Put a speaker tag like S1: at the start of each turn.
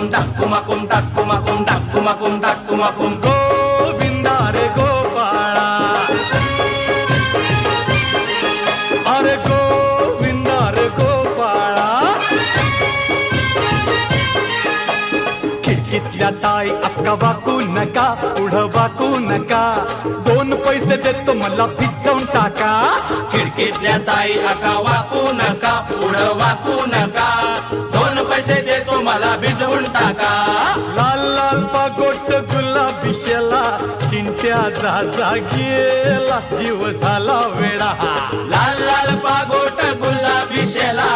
S1: टाकुमाकुम टाकुमाकुम टाकुमाकुम टाकुमाकुम
S2: गोविंदा रे गोपाळा, अरे गोविंदा रे गोपाळा. खिडकीतल्या ताई अक्का वाकू नका, पुढं वाकू नका, 2 पैसे देतो मला भिजवून टाका.
S1: खिडकीतल्या ताई आका वाकू नका, पुढं वाकू नका, 2 पैसे देतो मला भिजवून टाका.
S2: लाल लाल पागोट गुलाबी शेला, चिंट्या जा गेला, जीव झाला वेडा.
S1: लाल लाल पागोट गुलाबी शेला,